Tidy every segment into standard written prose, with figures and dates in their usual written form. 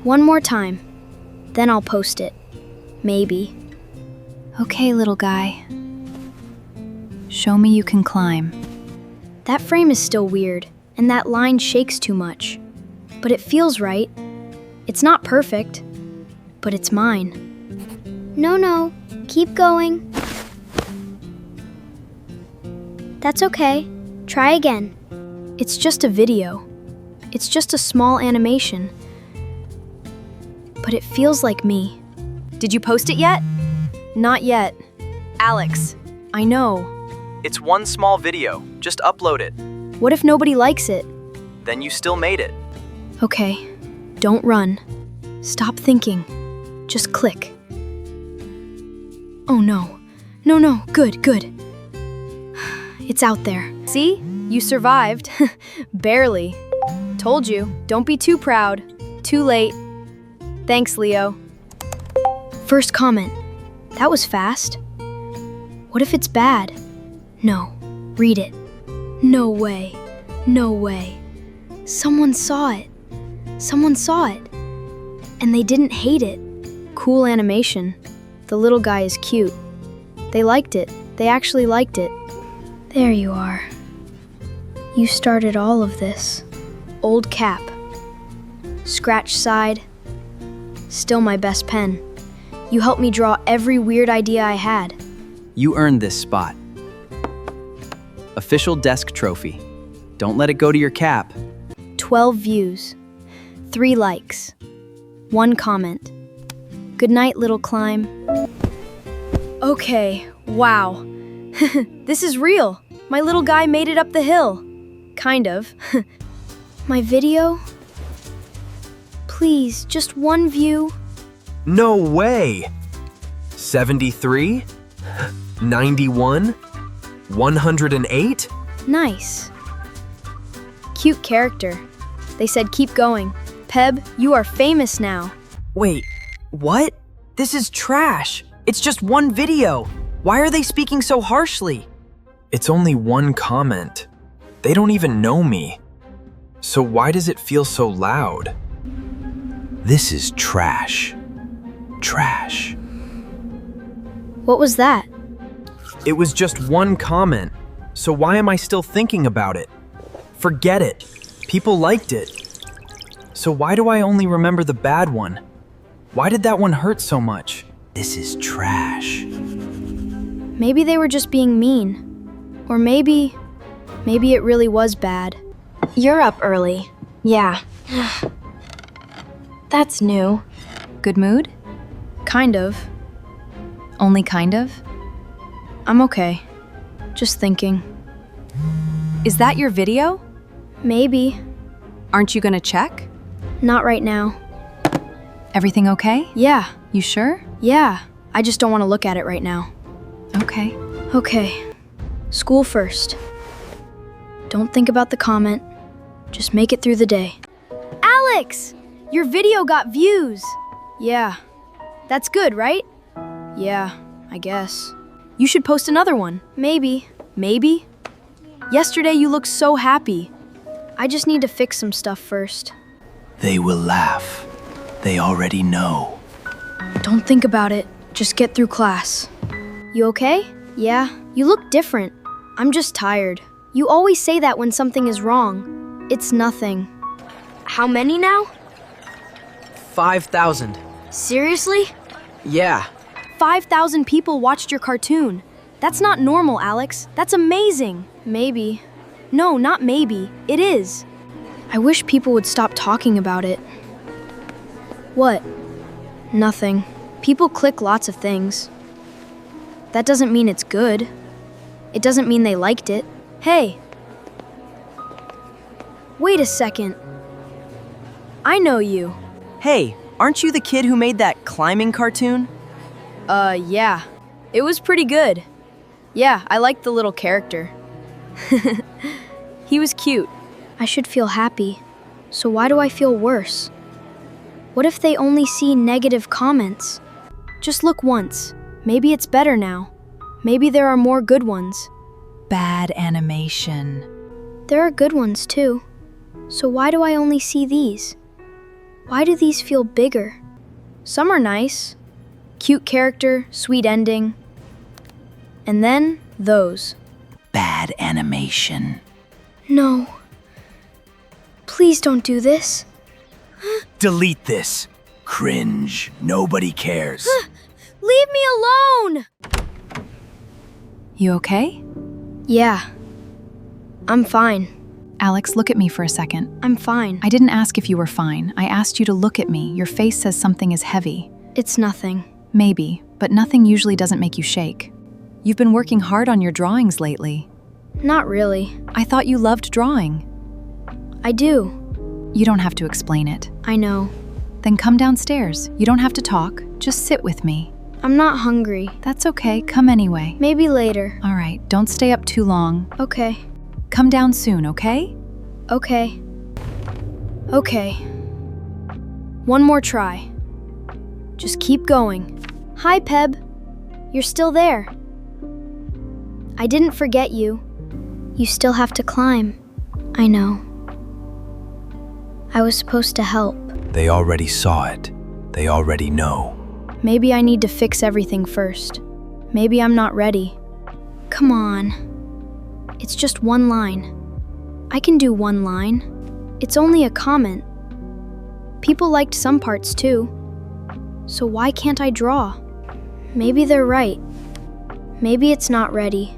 One more time. Then I'll post it. Maybe. Okay, little guy. Show me you can climb. That frame is still weird, and that line shakes too much. But it feels right. It's not perfect, but it's mine. No, keep going. That's okay. Try again. It's just a video. It's just a small animation. But it feels like me. Did you post it yet? Not yet. Alex, I know. It's one small video. Just upload it. What if nobody likes it? Then you still made it. Okay, don't run. Stop thinking. Just click. Oh no. No, good. It's out there. See? You survived. Barely. Told you, don't be too proud. Too late. Thanks, Leo. First comment. That was fast. What if it's bad? No, read it. No way. Someone saw it. And they didn't hate it. Cool animation. The little guy is cute. They liked it. They actually liked it. There you are. You started all of this. Old cap. Scratch side. Still my best pen. You helped me draw every weird idea I had. You earned this spot. Official desk trophy. Don't let it go to your cap. 12 views. 3 likes. 1 comment. Good night, little climb. Okay, wow. This is real. My little guy made it up the hill. Kind of. My video? Please, just 1 view. No way! 73? 91? 108? Nice. Cute character. They said keep going. Peb, you are famous now. Wait, what? This is trash. It's just one video. Why are they speaking so harshly? It's only one comment. They don't even know me. So why does it feel so loud? This is trash. Trash. What was that? It was just one comment. So why am I still thinking about it? Forget it. People liked it. So why do I only remember the bad one? Why did that one hurt so much? This is trash. Maybe they were just being mean. Or maybe it really was bad. You're up early. Yeah. That's new. Good mood? Kind of. Only kind of? I'm okay. Just thinking. Is that your video? Maybe. Aren't you gonna check? Not right now. Everything okay? Yeah. You sure? Yeah. I just don't want to look at it right now. Okay. Okay. School first. Don't think about the comment. Just make it through the day. Alex! Your video got views! Yeah. That's good, right? Yeah, I guess. You should post another one. Maybe. Maybe? Yesterday you looked so happy. I just need to fix some stuff first. They will laugh. They already know. Don't think about it. Just get through class. You okay? Yeah. You look different. I'm just tired. You always say that when something is wrong. It's nothing. How many now? 5,000. Seriously? Yeah. 5,000 people watched your cartoon. That's not normal, Alex. That's amazing. Maybe. No, not maybe. It is. I wish people would stop talking about it. What? Nothing. People click lots of things. That doesn't mean it's good. It doesn't mean they liked it. Hey. Wait a second. I know you. Hey, aren't you the kid who made that climbing cartoon? Yeah. It was pretty good. Yeah, I liked the little character. He was cute. I should feel happy. So why do I feel worse? What if they only see negative comments? Just look once. Maybe it's better now. Maybe there are more good ones. Bad animation. There are good ones too. So why do I only see these? Why do these feel bigger? Some are nice. Cute character, sweet ending. And then those. Bad animation. No. Please don't do this. Delete this. Cringe. Nobody cares. Leave me alone! You okay? Yeah. I'm fine. Alex, look at me for a second. I'm fine. I didn't ask if you were fine. I asked you to look at me. Your face says something is heavy. It's nothing. Maybe, but nothing usually doesn't make you shake. You've been working hard on your drawings lately. Not really. I thought you loved drawing. I do. You don't have to explain it. I know. Then come downstairs. You don't have to talk. Just sit with me. I'm not hungry. That's okay. Come anyway. Maybe later. All right, don't stay up too long. Okay. Come down soon, okay? Okay. Okay. One more try. Just keep going. Hi, Peb. You're still there. I didn't forget you. You still have to climb. I know. I was supposed to help. They already saw it. They already know. Maybe I need to fix everything first. Maybe I'm not ready. Come on. It's just one line. I can do one line. It's only a comment. People liked some parts too. So why can't I draw? Maybe they're right. Maybe it's not ready.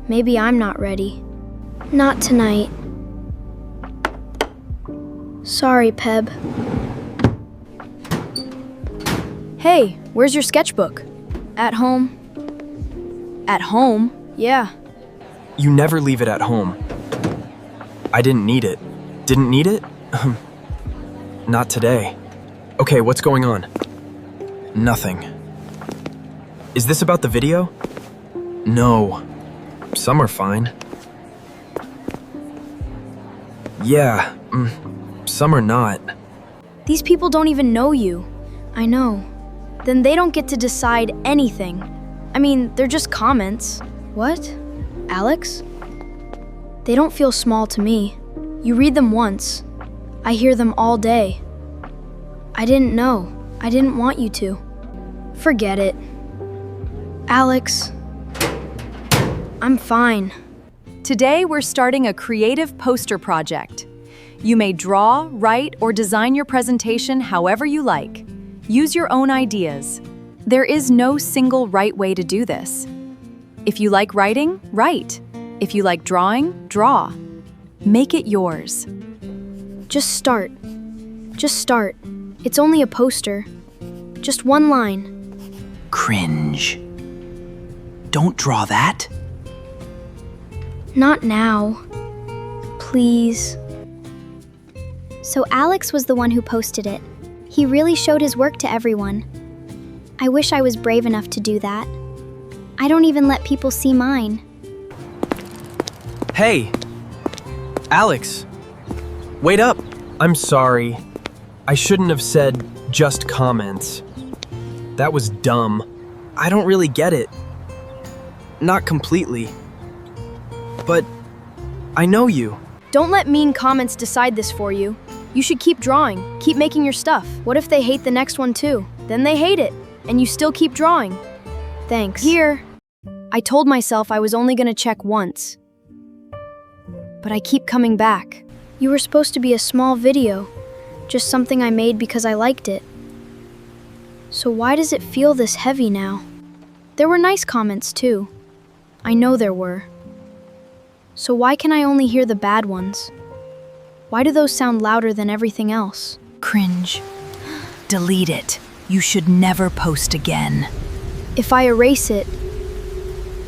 Maybe I'm not ready. Not tonight. Sorry, Peb. Hey, where's your sketchbook? At home. At home? Yeah. You never leave it at home. I didn't need it. Didn't need it? Not today. Okay, what's going on? Nothing. Is this about the video? No. Some are fine. Yeah, some are not. These people don't even know you. I know. Then they don't get to decide anything. I mean, they're just comments. What? Alex? They don't feel small to me. You read them once. I hear them all day. I didn't know. I didn't want you to. Forget it. Alex, I'm fine. Today, we're starting a creative poster project. You may draw, write, or design your presentation however you like. Use your own ideas. There is no single right way to do this. If you like writing, write. If you like drawing, draw. Make it yours. Just start. Just start. It's only a poster. Just one line. Cringe. Don't draw that. Not now. Please. So Alex was the one who posted it. He really showed his work to everyone. I wish I was brave enough to do that. I don't even let people see mine. Hey! Alex! Wait up! I'm sorry. I shouldn't have said just comments. That was dumb. I don't really get it. Not completely. But I know you. Don't let mean comments decide this for you. You should keep drawing, keep making your stuff. What if they hate the next one too? Then they hate it, and you still keep drawing. Thanks. Here. I told myself I was only gonna check once. But I keep coming back. You were supposed to be a small video, just something I made because I liked it. So why does it feel this heavy now? There were nice comments too. I know there were. So why can I only hear the bad ones? Why do those sound louder than everything else? Cringe. Delete it. You should never post again. If I erase it,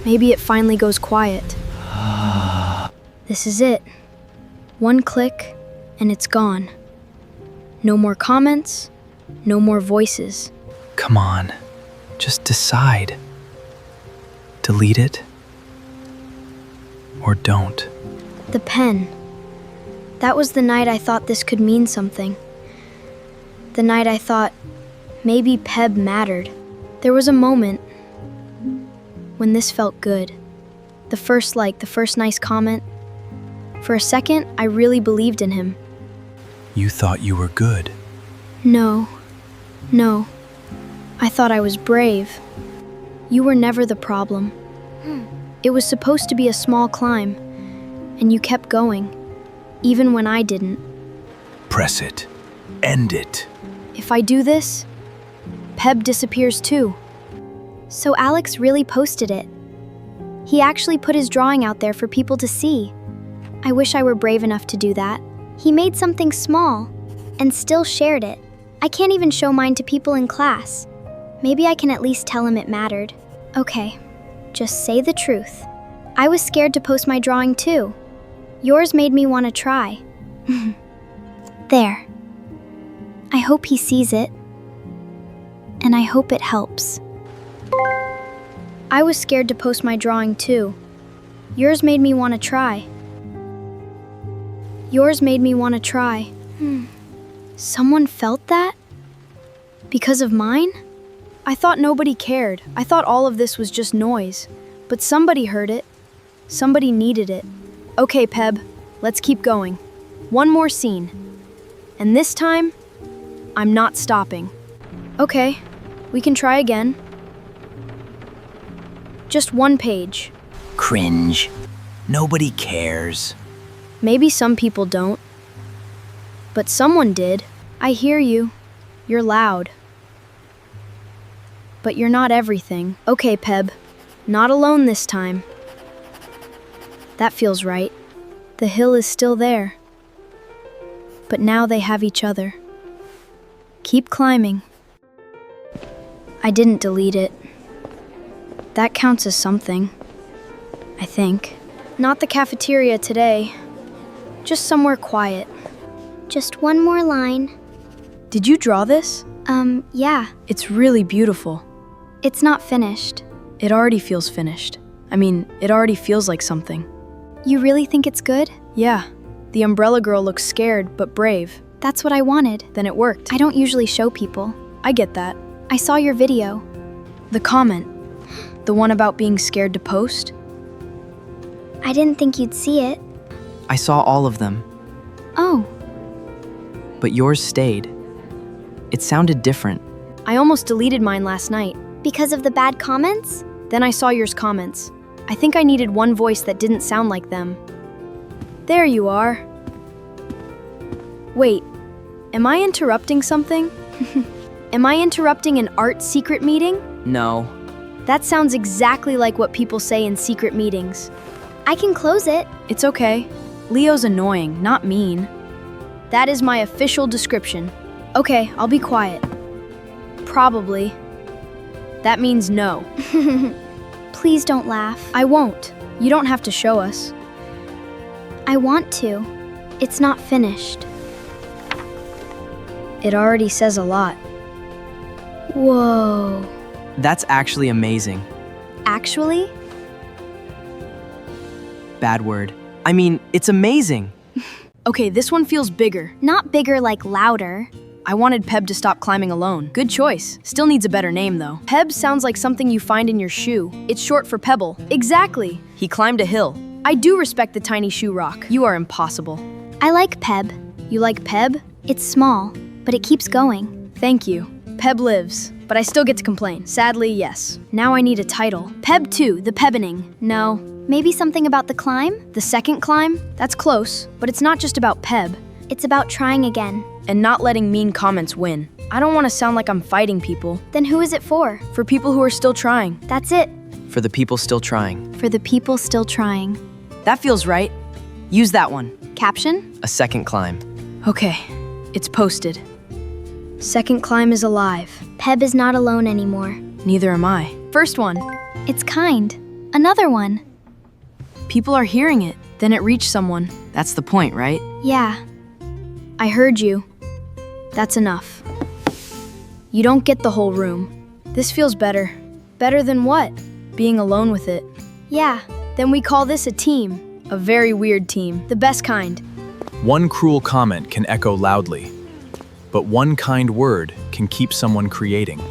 maybe it finally goes quiet. This is it. One click, and it's gone. No more comments, no more voices. Come on, just decide. Delete it or don't. The pen. That was the night I thought this could mean something. The night I thought maybe Peb mattered. There was a moment when this felt good. The first like, the first nice comment. For a second, I really believed in him. You thought you were good. No. No. I thought I was brave. You were never the problem. It was supposed to be a small climb, and you kept going, even when I didn't. Press it. End it. If I do this, Peb disappears too. So Alex really posted it. He actually put his drawing out there for people to see. I wish I were brave enough to do that. He made something small and still shared it. I can't even show mine to people in class. Maybe I can at least tell him it mattered. Okay, just say the truth. I was scared to post my drawing too. Yours made me want to try. There. I hope he sees it. And I hope it helps. I was scared to post my drawing too. Yours made me want to try. Yours made me want to try. Someone felt that? Because of mine? I thought nobody cared. I thought all of this was just noise. But somebody heard it. Somebody needed it. Okay, Peb, let's keep going. One more scene. And this time, I'm not stopping. Okay, we can try again. Just one page. Cringe. Nobody cares. Maybe some people don't. But someone did. I hear you. You're loud. But you're not everything. Okay, Peb. Not alone this time. That feels right. The hill is still there. But now they have each other. Keep climbing. I didn't delete it. That counts as something. I think. Not the cafeteria today. Just somewhere quiet. Just one more line. Did you draw this? Yeah. It's really beautiful. It's not finished. It already feels finished. I mean, it already feels like something. You really think it's good? Yeah. The umbrella girl looks scared, but brave. That's what I wanted. Then it worked. I don't usually show people. I get that. I saw your video. The comment. The one about being scared to post? I didn't think you'd see it. I saw all of them, Oh, but yours stayed. It sounded different. I almost deleted mine last night. because of the bad comments? Then I saw yours comments. I think I needed one voice that didn't sound like them. There you are. Wait, am I interrupting something? Am I interrupting an art secret meeting? No. That sounds exactly like what people say in secret meetings. I can close it. It's okay. Leo's annoying, not mean. That is my official description. Okay, I'll be quiet. Probably. That means no. Please don't laugh. I won't. You don't have to show us. I want to. It's not finished. It already says a lot. Whoa. That's actually amazing. Actually? Bad word. I mean, it's amazing. Okay, this one feels bigger. Not bigger like louder. I wanted Peb to stop climbing alone. Good choice. Still needs a better name, though. Peb sounds like something you find in your shoe. It's short for pebble. Exactly. He climbed a hill. I do respect the tiny shoe rock. You are impossible. I like Peb. You like Peb? It's small, but it keeps going. Thank you. Peb lives, but I still get to complain. Sadly, yes. Now I need a title. Peb 2, the Pebening. No. Maybe something about the climb? The second climb? That's close, but it's not just about Peb. It's about trying again. And not letting mean comments win. I don't want to sound like I'm fighting people. Then who is it for? For people who are still trying. That's it. For the people still trying. For the people still trying. That feels right. Use that one. Caption? A second climb. Okay, it's posted. Second climb is alive. Peb is not alone anymore. Neither am I. First one. It's kind. Another one. People are hearing it. Then it reached someone. That's the point, right? Yeah. I heard you. That's enough. You don't get the whole room. This feels better. Better than what? Being alone with it. Yeah. Then we call this a team. A very weird team. The best kind. One cruel comment can echo loudly, but one kind word can keep someone creating.